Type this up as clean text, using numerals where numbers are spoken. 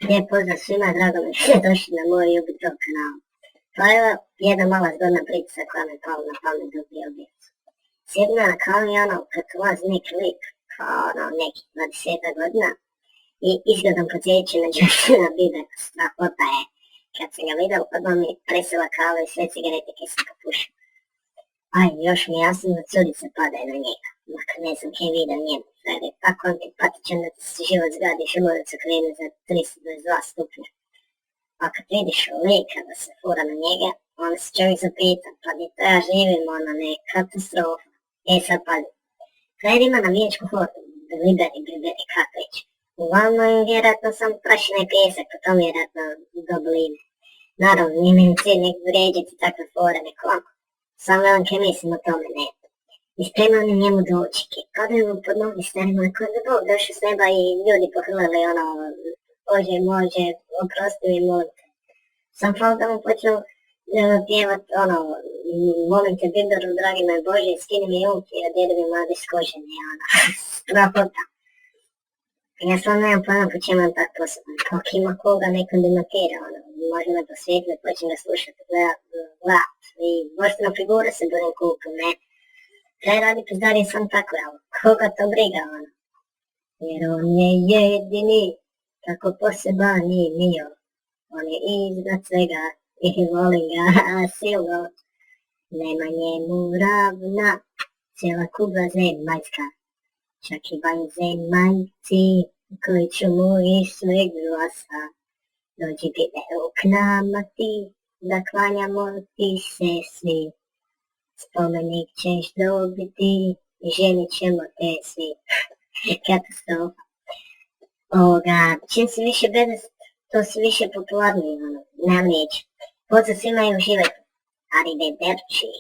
Lijep pozdrav svima, drago mi je što ste došli na moj YouTube kanal. Pa evo, jedna mala zgodna priča koja me pala na pamet dok bio djecu. Sjedim na kavi i kad ulazi neki lik, kao neki 20 godina, i izgledam podsjeći na Justina Biebera, strahota je. Kad sam ga vidio, odmah mi presila kava i sve cigarete koje sam ga pušao. Aj, još mi jasno da cudice padaju na njega, makar ne znam kaj vidio njemu, jer je tako antipatičan da ti se život zgradi želudac krene za 322 stupnja. A kad vidiš lika da se fura na njega, onda se čovjek zapita, pa gdje to ja živim, ne, katastrofa. Sad pazi, Fred ima navijačku hordu, Bliberi, kako već. Uglavnom im vjerojatno sam prašina i pjesak, potom vjerojatno dobili ime. Naravno, nije mi cilj nek vrijeđati takve fore nekom. Samo velim kaj mislim o tome, ne. I spremao mi njemu dočeke, padaju mu pod nogi starima, ko da Bog došao s neba i ljudi pohrlili Bože, može, oprosti mi, molim te. Sam fal da mu počnu pjevat molim te Bieberu, dragi moj Bože, skini mi junki, jer djede mi mladi skoženi, strahota. Ja sam nemam pojma po čemu on tak poseban, kako ima koga nekom dematira, može me posvijetiti, počnem ga slušati, gledat, i boština figura se budem kupim, ne. Kaj radi pizdarije sam tako, koga to briga, jer on je jedini, tako poseban i mio, on je iznad svega i volim ga silno, nema njemu ravna, cijela kugla zemaljska, čak i vanzemaljci koji ću mu iz sveg glasa, dođi Bieberu k nama ti, da klanjamo ti se svi, spomenik ćeš dobiti i ženit ćemo te svi. Katastrofa. Čim si više bedast, to si više popularniji, nemam riječi. Pozdrav svima i uživajte. Arrivederci.